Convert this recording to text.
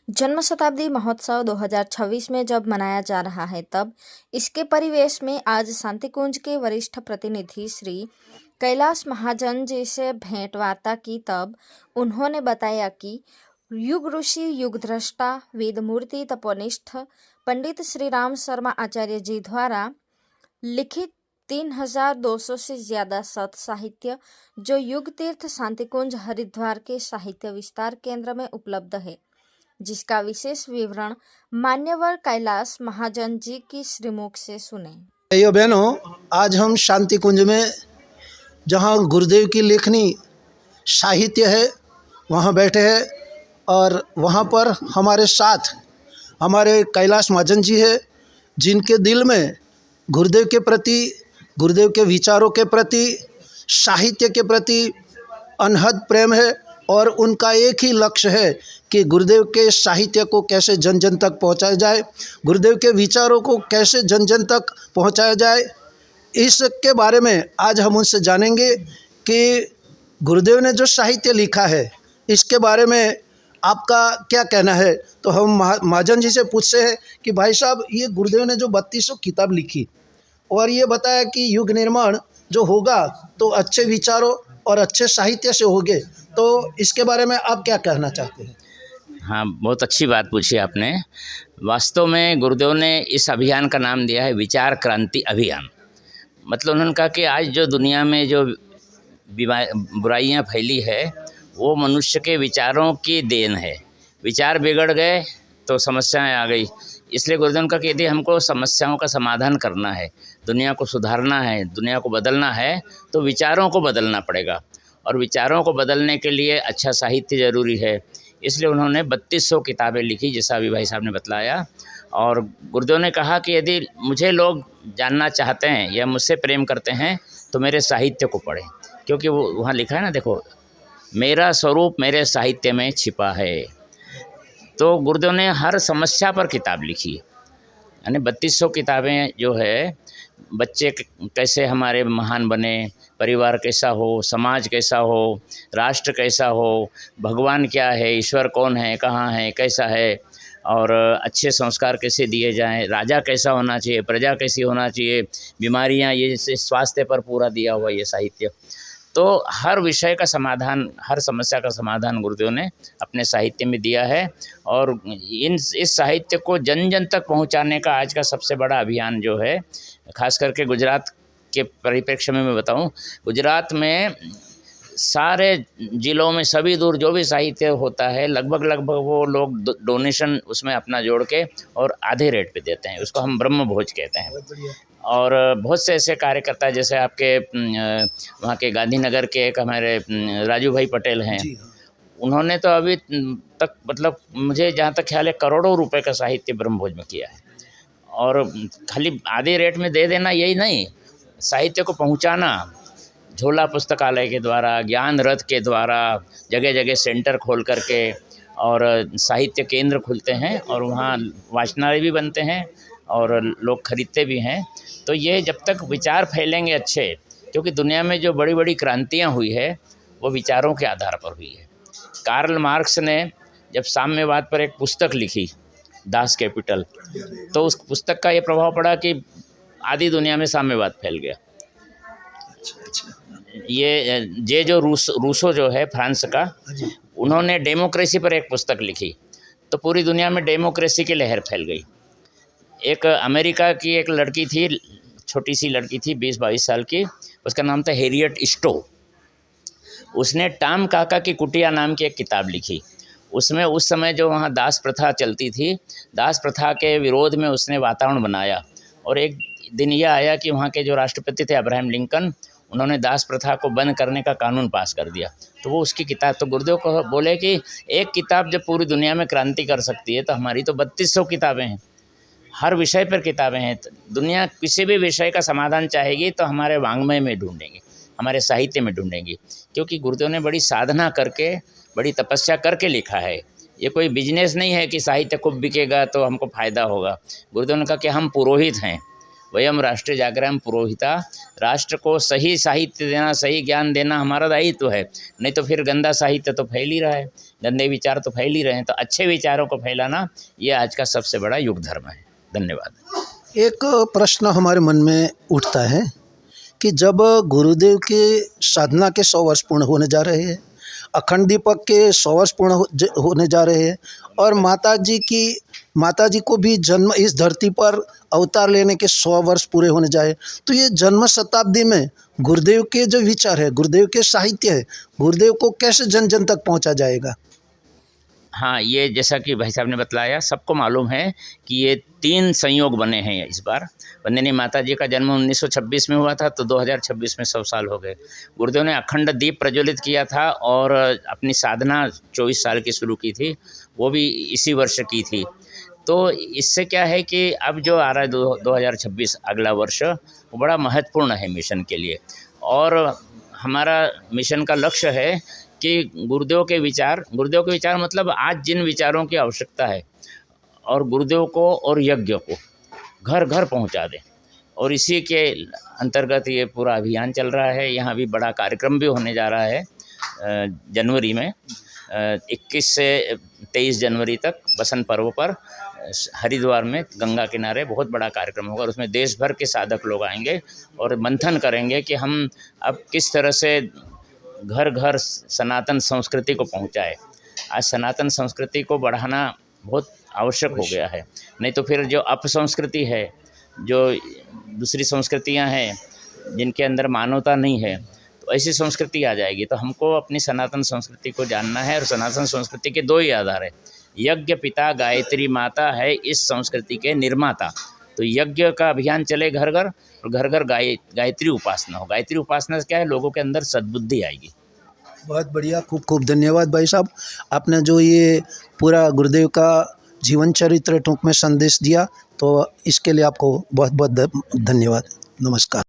जन्म शताब्दी महोत्सव 2026 में जब मनाया जा रहा है, तब इसके परिवेश में आज शांतिकुंज के वरिष्ठ प्रतिनिधि श्री कैलाश महाजन जी से भेंट वार्ता की। तब उन्होंने बताया कि युग ऋषि, युग द्रष्टा, वेद मूर्ति, तपोनिष्ठ पंडित श्री राम शर्मा आचार्य जी द्वारा लिखित 3200 से ज़्यादा सत साहित्य जो युग तीर्थ शांतिकुंज हरिद्वार के साहित्य विस्तार केंद्र में उपलब्ध है, जिसका विशेष विवरण मान्यवर कैलाश महाजन जी की श्रीमुख से सुने। भाइयों बहनों, आज हम शांति कुंज में जहाँ गुरुदेव की लेखनी साहित्य है वहाँ बैठे हैं और वहाँ पर हमारे साथ हमारे कैलाश महाजन जी है, जिनके दिल में गुरुदेव के प्रति, गुरुदेव के विचारों के प्रति, साहित्य के प्रति अनहद प्रेम है और उनका एक ही लक्ष्य है कि गुरुदेव के साहित्य को कैसे जन जन तक पहुंचाया जाए, गुरुदेव के विचारों को कैसे जन जन तक पहुंचाया जाए। इसके बारे में आज हम उनसे जानेंगे कि गुरुदेव ने जो साहित्य लिखा है इसके बारे में आपका क्या कहना है। तो हम महाजन जी से पूछते हैं कि भाई साहब, ये गुरुदेव ने जो 3200 किताब लिखी और ये बताया कि युग निर्माण जो होगा तो अच्छे विचारों और अच्छे साहित्य से होगे, तो इसके बारे में आप क्या कहना चाहते हैं? हाँ, बहुत अच्छी बात पूछी आपने। वास्तव में गुरुदेव ने इस अभियान का नाम दिया है विचार क्रांति अभियान। मतलब उन्होंने कहा कि आज जो दुनिया में जो बुराइयां फैली है वो मनुष्य के विचारों की देन है। विचार बिगड़ गए तो समस्याएं आ गई। इसलिए गुरुदेव ने कहा कि यदि हमको समस्याओं का समाधान करना है, दुनिया को सुधारना है, दुनिया को बदलना है, तो विचारों को बदलना पड़ेगा और विचारों को बदलने के लिए अच्छा साहित्य ज़रूरी है। इसलिए उन्होंने 3200 किताबें लिखी, जैसा अभी भाई साहब ने बतलाया। और गुरुदेव ने कहा कि यदि मुझे लोग जानना चाहते हैं या मुझसे प्रेम करते हैं तो मेरे साहित्य को पढ़ें, क्योंकि वो वहाँ लिखा है ना, देखो, मेरा स्वरूप मेरे साहित्य में छिपा है। तो गुरुदेव ने हर समस्या पर किताब लिखी, यानी 3200 किताबें जो है, बच्चे कैसे हमारे महान बने, परिवार कैसा हो, समाज कैसा हो, राष्ट्र कैसा हो, भगवान क्या है, ईश्वर कौन है, कहाँ है, कैसा है, और अच्छे संस्कार कैसे दिए जाएं, राजा कैसा होना चाहिए, प्रजा कैसी होना चाहिए, बीमारियां, ये स्वास्थ्य पर पूरा दिया हुआ ये साहित्य। तो हर विषय का समाधान, हर समस्या का समाधान गुरुदेव ने अपने साहित्य में दिया है। और इस साहित्य को जन जन तक पहुंचाने का आज का सबसे बड़ा अभियान जो है, खास करके गुजरात के परिप्रेक्ष्य में मैं बताऊं, गुजरात में सारे ज़िलों में सभी दूर जो भी साहित्य होता है, लगभग वो लोग डोनेशन उसमें अपना जोड़ के और आधे रेट पे देते हैं। उसको हम ब्रह्म भोज कहते हैं। और बहुत से ऐसे कार्यकर्ता, जैसे आपके वहाँ के गांधीनगर के एक हमारे राजू भाई पटेल हैं, उन्होंने तो अभी तक, मतलब मुझे जहाँ तक ख्याल है, करोड़ों रुपए का साहित्य ब्रह्म भोज में किया है। और खाली आधे रेट में दे देना यही नहीं, साहित्य को पहुँचाना, झोला पुस्तकालय के द्वारा, ज्ञान रथ के द्वारा, जगह जगह सेंटर खोल करके और साहित्य केंद्र खुलते हैं और वहाँ वाचनालय भी बनते हैं और लोग खरीदते भी हैं। तो ये जब तक विचार फैलेंगे अच्छे, क्योंकि दुनिया में जो बड़ी बड़ी क्रांतियाँ हुई है वो विचारों के आधार पर हुई है। कार्ल मार्क्स ने जब साम्यवाद पर एक पुस्तक लिखी, दास कैपिटल, तो उस पुस्तक का ये प्रभाव पड़ा कि आधी दुनिया में साम्यवाद फैल गया। ये जो रूसो जो है फ्रांस का, उन्होंने डेमोक्रेसी पर एक पुस्तक लिखी तो पूरी दुनिया में डेमोक्रेसी की लहर फैल गई। एक अमेरिका की एक लड़की थी, छोटी सी लड़की थी, 20-22 साल की, उसका नाम था हैरियट स्टो। उसने टॉम काका की कुटिया नाम की एक किताब लिखी। उसमें उस समय जो वहाँ दास प्रथा चलती थी, दास प्रथा के विरोध में उसने वातावरण बनाया। और एक दिन यह आया कि वहाँ के जो राष्ट्रपति थे अब्राहम लिंकन, उन्होंने दास प्रथा को बंद करने का कानून पास कर दिया। तो वो उसकी किताब, तो गुरुदेव को बोले कि एक किताब जब पूरी दुनिया में क्रांति कर सकती है तो हमारी तो 3200 किताबें हैं, हर विषय पर किताबें हैं। तो दुनिया किसी भी विषय का समाधान चाहेगी तो हमारे वाङ्मय में ढूंढेंगे, हमारे साहित्य में ढूंढेंगी, क्योंकि गुरुदेव ने बड़ी साधना करके, बड़ी तपस्या करके लिखा है। ये कोई बिजनेस नहीं है कि साहित्य खूब बिकेगा तो हमको फ़ायदा होगा। गुरुदेव ने कहा कि हम पुरोहित हैं, वयम राष्ट्र जागरण पुरोहिता, राष्ट्र को सही साहित्य देना, सही ज्ञान देना हमारा दायित्व है। नहीं तो फिर गंदा साहित्य तो फैल ही रहा है, गंदे विचार तो फैल ही रहे हैं, तो अच्छे विचारों को फैलाना ये आज का सबसे बड़ा युग धर्म है। धन्यवाद। एक प्रश्न हमारे मन में उठता है कि जब गुरुदेव के साधना के 100 वर्ष पूर्ण होने जा रहे हैं, अखंड दीपक के 100 वर्ष पूर्ण होने जा रहे हैं, और माता जी को भी जन्म इस धरती पर अवतार लेने के 100 वर्ष पूरे होने जाए, तो ये जन्म शताब्दी में गुरुदेव के जो विचार है, गुरुदेव के साहित्य है, गुरुदेव को कैसे जन जन तक पहुंचा जाएगा? हाँ, ये जैसा कि भाई साहब ने बतलाया, सबको मालूम है कि ये 3 संयोग बने हैं इस बार। वंदनीय माता जी का जन्म 1926 में हुआ था, तो 2026 में 100 साल हो गए। गुरुदेव ने अखंड दीप प्रज्वलित किया था और अपनी साधना 24 साल की शुरू की थी, वो भी इसी वर्ष की थी। तो इससे क्या है कि अब जो आ रहा है 2026 अगला वर्ष, वो बड़ा महत्वपूर्ण है मिशन के लिए। और हमारा मिशन का लक्ष्य है कि गुरुदेव के विचार मतलब आज जिन विचारों की आवश्यकता है, और गुरुदेव को और यज्ञ को घर घर पहुंचा दें। और इसी के अंतर्गत ये पूरा अभियान चल रहा है। यहाँ भी बड़ा कार्यक्रम भी होने जा रहा है जनवरी में, 21 से 23 जनवरी तक बसंत पर्व पर हरिद्वार में गंगा किनारे बहुत बड़ा कार्यक्रम होगा, और उसमें देश भर के साधक लोग आएंगे और मंथन करेंगे कि हम अब किस तरह से घर घर सनातन संस्कृति को पहुंचाए। आज सनातन संस्कृति को बढ़ाना बहुत आवश्यक हो गया है, नहीं तो फिर जो अपसंस्कृति है, जो दूसरी संस्कृतियां हैं जिनके अंदर मानवता नहीं है, तो ऐसी संस्कृति आ जाएगी। तो हमको अपनी सनातन संस्कृति को जानना है, और सनातन संस्कृति के 2 ही आधार है, यज्ञ पिता गायत्री माता है इस संस्कृति के निर्माता। तो यज्ञ का अभियान चले घर घर, और घर घर गायत्री उपासना हो। गायत्री उपासना से क्या है, लोगों के अंदर सद्बुद्धि आएगी। बहुत बढ़िया, खूब खूब धन्यवाद भाई साहब। आपने जो ये पूरा गुरुदेव का जीवन चरित्र टूंक में संदेश दिया, तो इसके लिए आपको बहुत बहुत धन्यवाद। नमस्कार।